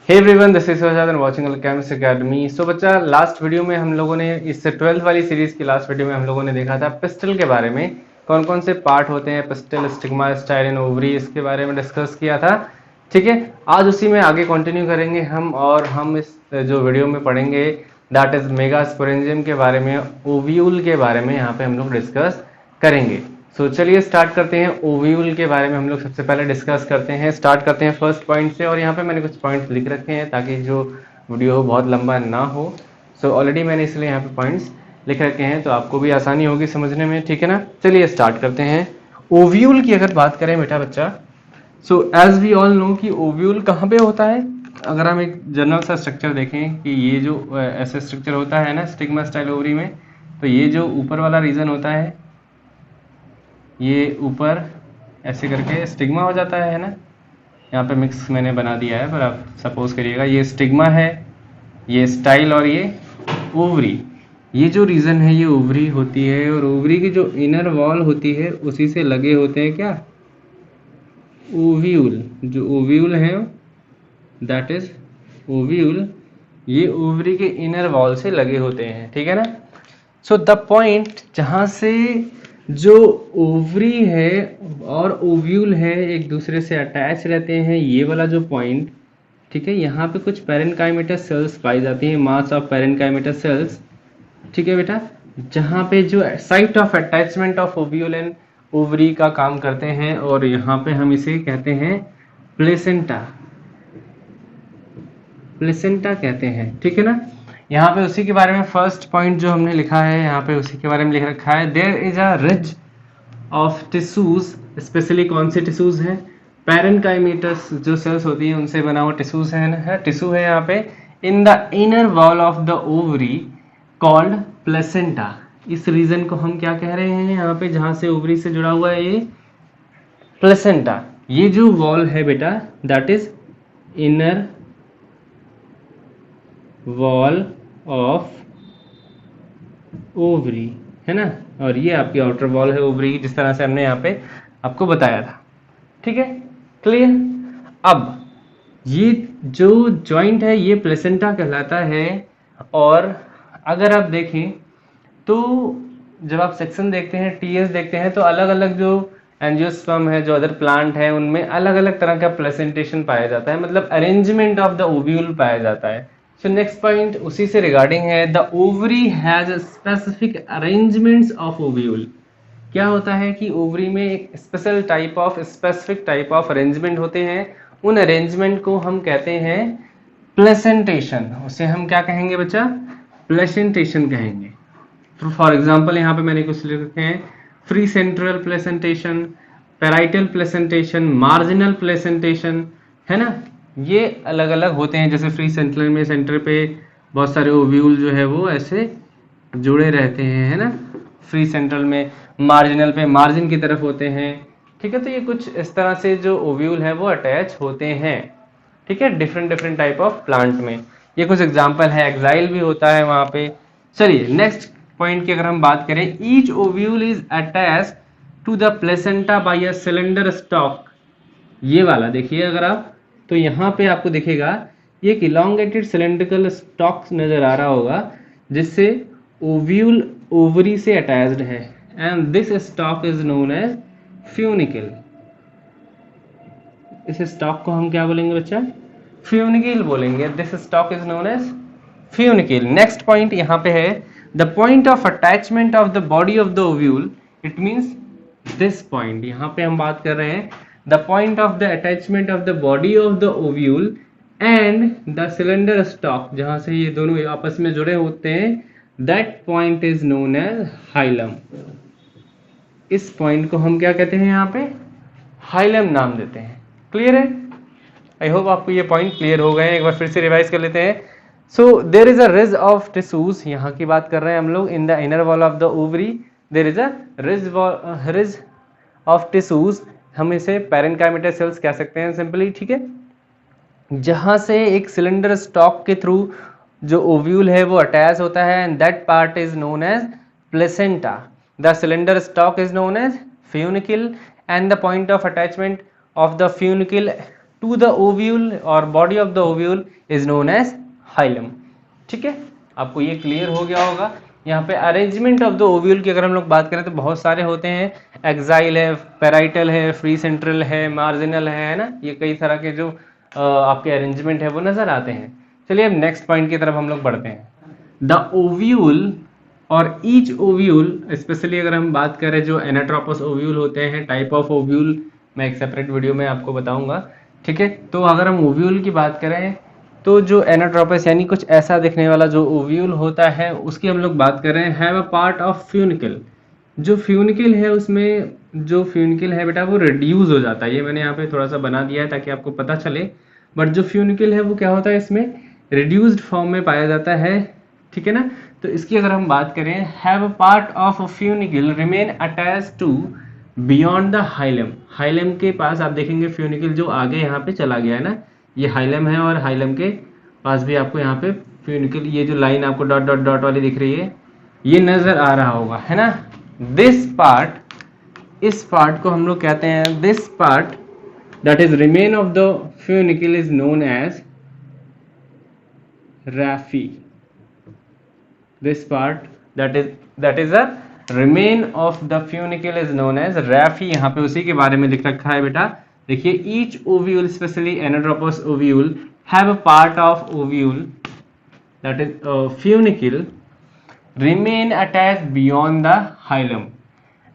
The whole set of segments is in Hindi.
Hey everyone, this is Sujat and watching Chemistry Academy. So बच्चा, लास्ट वीडियो में हम लोगों ने इस 12th वाली सीरीज की लास्ट वीडियो में हम लोगों ने देखा था पिस्टल के बारे में। कौन कौन से पार्ट होते हैं पिस्टल, स्टिग्मा, स्टाइलिन, ओवरी, इसके बारे में डिस्कस किया था। ठीक है, आज उसी में आगे कंटिन्यू करेंगे हम, और हम इस जो वीडियो में पढ़ेंगे दैट इज मेगास्पोरेंजियम के बारे में, ओव्यूल के बारे में यहाँ पे हम लोग डिस्कस करेंगे। सो चलिए स्टार्ट करते हैं। ओव्यूल के बारे में हम लोग सबसे पहले डिस्कस करते हैं। स्टार्ट करते हैं फर्स्ट पॉइंट से, और यहाँ पे मैंने कुछ पॉइंट्स लिख रखे हैं ताकि जो वीडियो हो बहुत लंबा ना हो। सो ऑलरेडी मैंने इसलिए यहाँ पे पॉइंट्स लिख रखे हैं तो आपको भी आसानी होगी समझने में। ठीक है ना, चलिए स्टार्ट करते हैं। ओव्यूल की अगर बात करें बेटा बच्चा, so as we all know कि ओव्यूल कहाँ पे होता है। अगर हम एक जनरल सा स्ट्रक्चर देखें कि ये जो ऐसे स्ट्रक्चर होता है ना स्टिग्मा स्टाइल ओवरी में, तो ये जो ऊपर वाला रीजन होता है, ये ऊपर ऐसे करके स्टिग्मा हो जाता है ना। यहाँ पे मिक्स मैंने बना दिया है, पर आप सपोज करिएगा ये स्टिग्मा है, ये स्टाइल, और ये ओवरी। ये जो रीजन है ये ओवरी होती है, और ओवरी की जो इनर वॉल होती है उसी से लगे होते हैं क्या, ओव्यूल। जो ओव्यूल है दैट इज ओव्यूल, ये ओवरी के इनर वॉल से लगे होते हैं। ठीक है ना। सो द पॉइंट जहां से जो ओवरी है और ओव्यूल है एक दूसरे से अटैच रहते हैं, ये वाला जो पॉइंट, ठीक है, यहाँ पे कुछ पैरेन्काइमेटस सेल्स पाई जाती हैं, मास ऑफ पैरेन्काइमेटस सेल्स। ठीक है बेटा, जहाँ पे जो site of attachment of ovule and ovary का काम करते हैं, और यहाँ पे हम इसे कहते हैं प्लेसेंटा। प्लेसेंटा कहते हैं। ठीक है ना। यहाँ पे उसी के बारे में फर्स्ट पॉइंट जो हमने लिखा है यहाँ पे उसी के बारे में लिख रखा है, there is a ridge of tissues. Specially कौन से टिश्यूज हैं, पैरेन्काइमेटस जो सेल्स होती हैं उनसे बना हुआ टिश्यूज है टिश्यू है यहाँ पे, इन the inner wall of the ovary called placenta. इस रीजन को हम क्या कह रहे हैं यहाँ पे, जहां से ओवरी से जुड़ा हुआ है ये प्लेसेंटा। ये जो वॉल है बेटा that is inner wall of ovary, है ना, और ये आपकी आउटर वॉल है ओवरी की, जिस तरह से हमने यहाँ पे आपको बताया था। ठीक है, क्लियर। अब ये जो जॉइंट है ये प्लेसेंटा कहलाता है। और अगर आप देखें तो जब आप सेक्शन देखते हैं, टीएस देखते हैं, तो अलग अलग जो एंजियोस्पर्म है, जो अदर प्लांट है, उनमें अलग अलग तरह का प्लेसेंटेशन पाया जाता है, मतलब अरेंजमेंट ऑफ द ओव्यूल पाया जाता है। सो नेक्स्ट पॉइंट उसी से रिगार्डिंग है, the ovary has specific arrangements of ovule. क्या होता है कि ओवरी में एक स्पेसिफिक टाइप ऑफ अरेंजमेंट होते हैं। उन अरेंजमेंट को हम कहते हैं प्लेसेंटेशन। उसे हम क्या कहेंगे बच्चा, प्लेसेंटेशन कहेंगे। फॉर एग्जाम्पल यहाँ पे मैंने कुछ लिख रखे हैं, free central placentation, parietal placentation, marginal placentation, है ना। ये अलग अलग होते हैं। जैसे फ्री सेंट्रल में सेंटर पे बहुत सारे ओव्यूल जो है वो ऐसे जुड़े रहते हैं, है ना, फ्री सेंट्रल में। मार्जिनल पे मार्जिन की तरफ होते हैं। ठीक है, तो ये कुछ इस तरह से जो ओव्यूल है वो अटैच होते हैं। ठीक है, different different type of plant में। ये कुछ एग्जांपल है, एक्साइल भी होता है वहां पे। चलिए नेक्स्ट पॉइंट की अगर हम बात करें, each ovule is attach to the placenta by a cylinder stalk. ये वाला देखिए अगर आप, तो यहाँ पे आपको दिखेगा ये एक इलोंगेटेड सिलेंड्रिकल स्टॉक नजर आ रहा होगा, जिससे ओव्यूल ओवरी से अटैच्ड है, and this stalk is known as funicle. इस स्टॉक को हम क्या बोलेंगे बच्चा, फ्यूनिकल बोलेंगे। This stalk is known as funicle. Next point यहाँ पे है, the point of attachment of the body of the ovule, it means this point. यहाँ पे हम बात कर रहे हैं the point of the attachment of the body of the ovule and the slender stalk, जहां से ये दोनों आपस में जुड़े होते हैं, that point is known as hilum. इस पॉइंट को हम क्या कहते हैं यहाँ पे, हाइलम नाम देते हैं। क्लियर है। आई होप आपको ये पॉइंट क्लियर हो गए हैं। एक बार फिर से रिवाइज कर लेते हैं। So there is a ridge of tissues, यहाँ की बात कर रहे हैं हम लोग, in the inner wall of the ovary there is a ridge of tissues. हम इसे पैरेन्काइमेटस सेल्स कह सकते हैं सिंपली। ठीक है, जहां से एक सिलेंडर स्टॉक के थ्रू जो ओव्यूल है वो अटैच होता है, and that part is known as placenta. The slender stalk is known as funicle, and the point of attachment of the funicle to the ovule और body of the ovule is known as hilum. ठीक है, आपको ये क्लियर हो गया होगा। यहाँ पे अरेंजमेंट ऑफ द ओव्यूल की अगर हम लोग बात करें तो बहुत सारे होते हैं, एक्साइल है, पेराइटल है, फ्री सेंट्रल है, मार्जिनल है ना, ये कई तरह के जो आपके अरेंजमेंट है वो नजर आते हैं। चलिए अब नेक्स्ट पॉइंट की तरफ हम लोग बढ़ते हैं। द ओव्यूल और ईच ओव्यूल, स्पेशली अगर हम बात करें जो एनाट्रोपस ओव्यूल होते हैं, टाइप ऑफ ओव्यूल मैं एक सेपरेट वीडियो में आपको बताऊंगा। ठीक है, तो अगर हम ओव्यूल की बात करें तो जो एनाट्रोपस यानी कुछ ऐसा दिखने वाला जो ओव्यूल होता है उसकी हम लोग बात कर रहे हैं, have a part of funicle. जो फ्यूनिकल है उसमें जो फ्यूनिकल है बेटा वो रिड्यूस हो जाता है, ये मैंने यहाँ पे थोड़ा सा बना दिया है ताकि आपको पता चले। बट जो फ्यूनिकल है वो क्या होता है, इसमें रिड्यूस्ड फॉर्म में पाया जाता है। ठीक है ना, तो इसकी अगर हम बात करें, have a part of a funicle remain attach to beyond the hilum. Hilum के पास आप देखेंगे फ्यूनिकल जो आगे यहाँ पे चला गया है ना, ये हाइलम है और हाइलम के पास भी आपको यहाँ पे फ्यूनिकल, ये जो लाइन आपको डॉट डॉट डॉट वाली दिख रही है ये नजर आ रहा होगा, है ना। दिस पार्ट, इस पार्ट को हम लोग कहते हैं, this part that is remain of the funicle is known as raphe. This part that is a remain of the funicle is known as रैफी। यहाँ पे उसी के बारे में लिख रखा है बेटा, देखिए, each ovule especially anadromous ovule have a part of ovule that is funicle remain attached beyond the hilum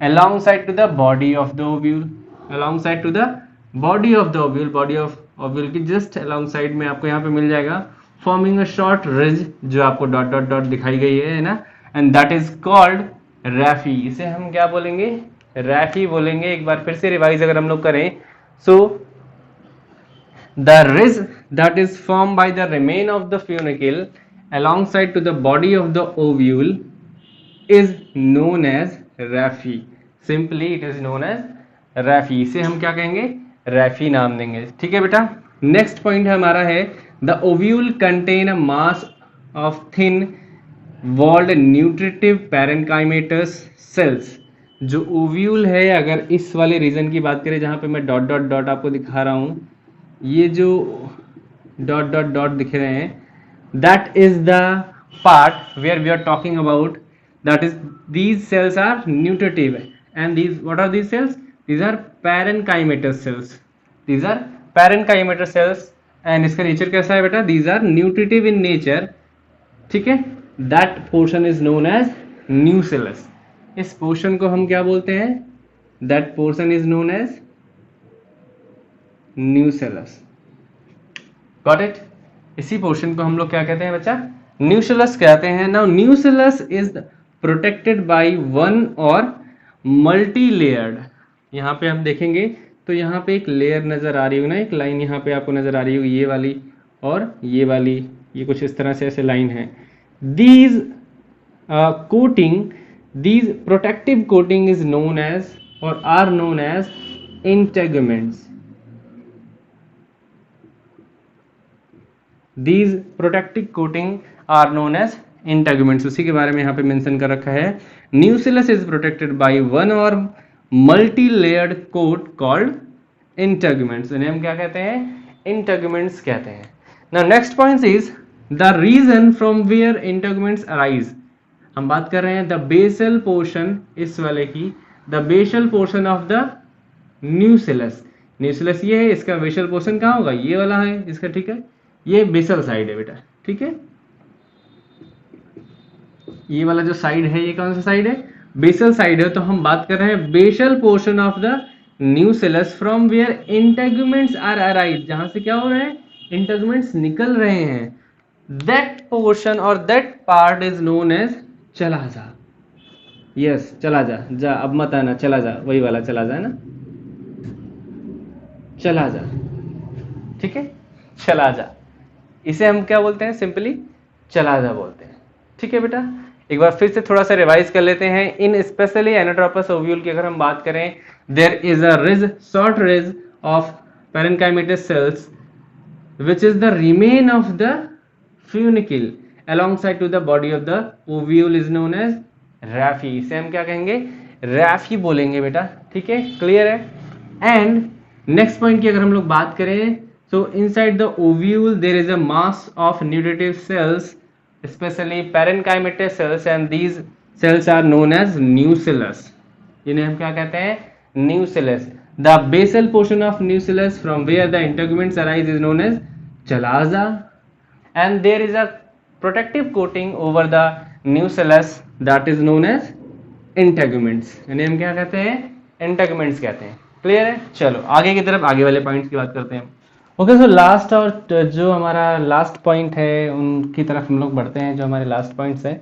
alongside to the body of the ovule, alongside to the body of the ovule, body of ovule की just alongside में आपको यहाँ पे मिल जाएगा, forming a short ridge जो आपको डॉट डॉट डॉट दिखाई गई है ना, and that is called रैफी। इसे हम क्या बोलेंगे, रैफी बोलेंगे। एक बार फिर से रिवाइज अगर हम लोग करें, so the ridge that is form by the remain of the funicle alongside to the body of the ovule is known as raphe. Simply it is known as raphe. इसे हम क्या कहेंगे, रैफी नाम देंगे। ठीक है बेटा, नेक्स्ट पॉइंट हमारा है, the ovule contain a mass of thin walled nutritive parenchymatous cells. जो ओव्यूल है, अगर इस वाले रीजन की बात करें जहां पे मैं डॉट डॉट डॉट आपको दिखा रहा हूं, ये जो डॉट डॉट डॉट दिख रहे हैं, that is the part where we are talking about, that is these cells are nutritive and these what are these cells, these are parenchymatous cells, these are parenchymatous cells. And इसका नेचर कैसा है बेटा, these are nutritive in nature. ठीक है, that portion is known as nucellus। इस पोर्शन को हम क्या बोलते हैं, that portion is known as nucellus। got it? इसी पोर्शन को हम लोग क्या कहते हैं बच्चा, nucellus कहते हैं। now nucellus is protected by one or multi-layered। यहाँ पे हम देखेंगे तो यहाँ पे एक लेयर नजर आ रही होगी ना, एक लाइन यहाँ पे आपको नजर आ रही होगी, ये वाली और ये वाली, ये कुछ इस तरह से ऐसे लाइन है। These coating, these protective coating is known as or are known as integuments। These protective coating are known as integuments। उसी के बारे में यहाँ पे मेंशन कर रखा है, nucellus is protected by one or multi-layered coat called integuments। इन्हें हम क्या कहते हैं, integuments कहते हैं। Now next point is the region from where integuments arise। हम बात कर रहे हैं द बेसल पोर्शन, इस वाले की, the basal portion of the nucellus. Nucellus ये है, इसका बेसल पोर्शन कहाँ होगा, ये वाला है इसका। ठीक है, ये बेसल साइड है बेटा। ठीक है, ये वाला जो साइड है ये कौन सा साइड है, बेसल साइड है। तो हम बात कर रहे हैं basal portion of the nucellus from where integuments are arise, जहां से क्या हो रहे हैं, इंटेगुमेंट्स निकल रहे हैं। दैट पोर्शन और that part is known as चला जा। यस, चला जा, जा अब मत आना, चला जा, वही वाला चला जा ना, चला जा। ठीक है, चला जा, इसे हम क्या बोलते हैं, सिंपली चला जा बोलते हैं। ठीक है बेटा, एक बार फिर से थोड़ा सा रिवाइज कर लेते हैं। इन स्पेशली एनाट्रोपस ओव्यूल की अगर हम बात करें, there is a ridge, short ridge of parenchymatous cells which is the remain of the funicle alongside to the body of the ovule is known as रैफी। इसे हम क्या कहेंगे, रैफी बोलेंगे बेटा। ठीक है, क्लियर है। एंड नेक्स्ट पॉइंट की अगर हम लोग बात करें, So inside the ovule there is a mass of nutritive cells, especially parenchymatous cells, and these cells are known as nucellus. इन्हें हम क्या कहते हैं? Nucellus. The basal portion of nucellus from where the integuments arise is known as chalaza, and there is a protective coating over the nucellus that is known as integuments. इन्हें हम क्या कहते हैं? इंटेगुमेंट्स कहते हैं. क्लियर है? चलो आगे की तरफ आगे वाले पॉइंट्स की बात करते हैं. ओके, सो लास्ट और जो हमारा लास्ट पॉइंट है उनकी तरफ हम लोग बढ़ते हैं, जो हमारे लास्ट पॉइंट्स है.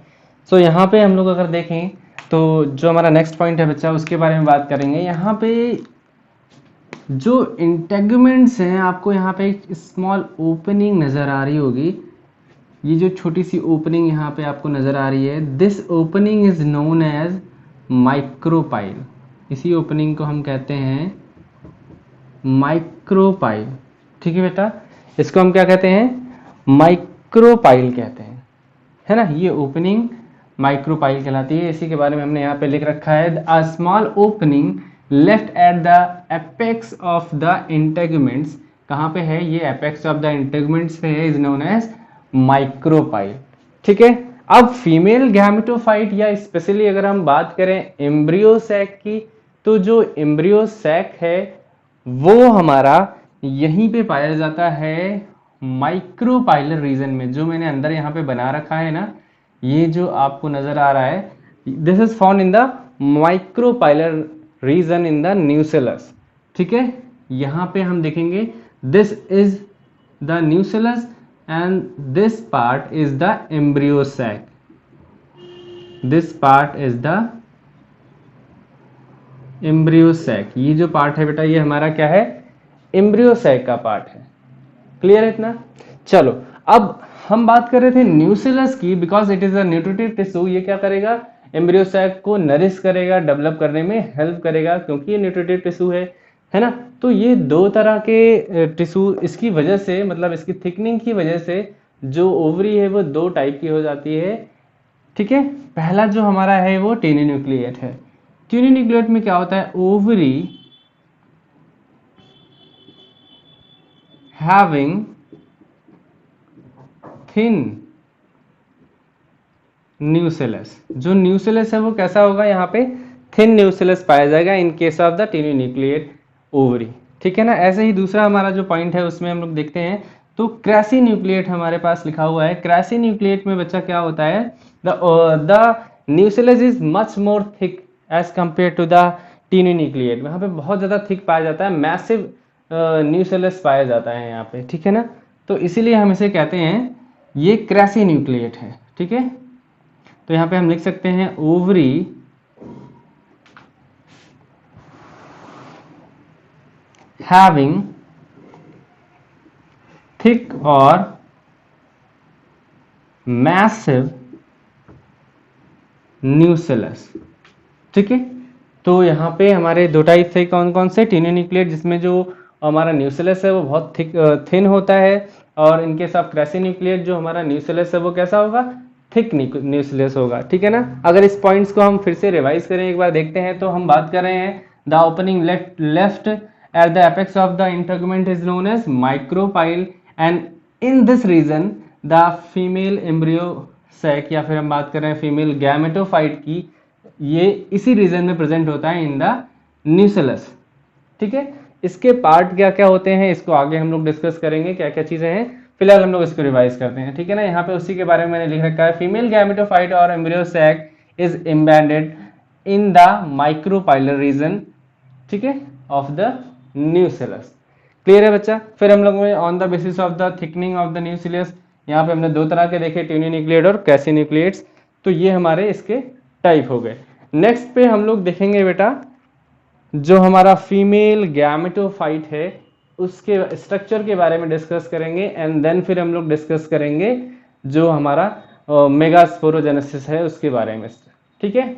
सो यहाँ पे हम लोग अगर देखें तो जो हमारा नेक्स्ट पॉइंट है बच्चा, उसके बारे में बात करेंगे. यहाँ पे जो इंटेगुमेंट्स हैं, आपको यहाँ पे एक स्मॉल ओपनिंग नज़र आ रही होगी. ये जो छोटी सी ओपनिंग यहाँ पे आपको नज़र आ रही है, this opening is known as micropyle. इसी ओपनिंग को हम कहते हैं माइक्रोपाइल. ठीक है बेटा, इसको हम क्या कहते हैं? माइक्रोपाइल कहते हैं, है ना. ये ओपनिंग माइक्रोपाइल कहलाती है. इसी के बारे में हमने यहाँ पे लिख रखा है, a small opening left at the apex of the integuments. कहाँ पे है? ये एपेक्स ऑफ द इंटेगुमेंट्स पे है, इज नोन एज माइक्रोपाइल. ठीक है. अब फीमेल गैमेटोफाइट या स्पेशली अगर हम बात करें एम्ब्रियो सैक की, तो जो एम्ब्रियो सैक है वो हमारा यहीं पे पाया जाता है माइक्रोपाइलर रीजन में. जो मैंने अंदर यहाँ पे बना रखा है ना, ये जो आपको नजर आ रहा है, this is found in the micropylar reason in the nucellus. ठीक है. यहाँ पे हम देखेंगे this is the nucellus and this part is the embryo sac. This part is the embryo sac. ये जो पार्ट है बेटा, ये हमारा क्या है? एम्ब्रियो सैक का पार्ट है. क्लियर है इतना? चलो अब हम बात कर रहे थे न्यूसेलस की, because it is a nutritive tissue. ये क्या करेगा? एम्ब्रियो सैक को नरिश करेगा, डेवलप करने में हेल्प करेगा, क्योंकि ये न्यूट्रिटिव टिश्यू है ना. तो ये दो तरह के टिश्यू, इसकी वजह से, मतलब इसकी थिकनिंग की वजह से जो ओवरी है वो दो टाइप की हो जाती है. ठीक है. पहला जो हमारा है वो टेनिन्यूक्लिएट है. टेनिन्यूक्लिएट में क्या होता है? Ovary having thin nucellus. जो न्यूसेलस है वो कैसा होगा? यहाँ पे थिन न्यूसेलस पाया जाएगा in case of the टेनिन्यूक्लिएट ovary. ठीक है ना. ऐसे ही दूसरा हमारा जो पॉइंट है उसमें हम लोग देखते हैं, तो क्रासी न्यूक्लिएट हमारे पास लिखा हुआ है. क्रासी न्यूक्लिएट में बच्चा क्या होता है? The nucellus is much more thick as compare to the tenuinucleate. वहाँ पे बहुत ज़्यादा थिक पाया जाता है, मैसिव न्यूसेलस पाया जाता है यहाँ पे. ठीक है ना. तो इसीलिए हम इसे कहते हैं ये क्रासी न्यूक्लिएट है. ठीक है. तो यहाँ पे हम लिख सकते हैं ovary having thick or massive nucellus. ठीक है. तो यहाँ पे हमारे दो टाइप थे. कौन कौन से? टेनिन्यूक्लिएट, जिसमें जो हमारा न्यूसेलस है वो बहुत थिन होता है, और इनके साथ क्रासी न्यूक्लिएट जो हमारा न्यूसेलस है वो कैसा होगा? थिक न्यूसेलस होगा. ठीक है ना. अगर इस पॉइंट्स को हम फिर से रिवाइज करें, एक बार देखते हैं, तो हम बात कर रहे हैं the opening left at the apex of the integument is known as micropyle, and in this region the female embryo sac, या फिर हम बात कर रहे हैं फीमेल गैमेटोफाइट की, ये इसी रीजन में प्रेजेंट होता है इन द न्यूसेलस. ठीक है. इसके पार्ट क्या क्या होते हैं इसको आगे हम लोग डिस्कस करेंगे, क्या क्या चीजें हैं. फिलहाल हम लोग इसको रिवाइज करते हैं. ठीक है ना. यहाँ पे उसी के बारे में मैंने लिख रखा है, फीमेल गैमेटोफाइट और embryo sac is embedded in the micropylar region. ठीक है, ऑफ द न्यूसेलस. क्लियर है बच्चा. फिर हम लोग में on the basis of the thickening of the nucellus, यहाँ पे हमने दो तरह के देखे, टेनिन्यूक्लिएट और क्रासी न्यूक्लिएट्स. तो ये हमारे इसके टाइप हो गए. नेक्स्ट पे हम लोग देखेंगे बेटा जो हमारा फीमेल गैमेटोफाइट है उसके स्ट्रक्चर के बारे में डिस्कस करेंगे, एंड देन फिर हम लोग डिस्कस करेंगे जो हमारा मेगास्पोरोजेनेसिस है उसके बारे में. ठीक है.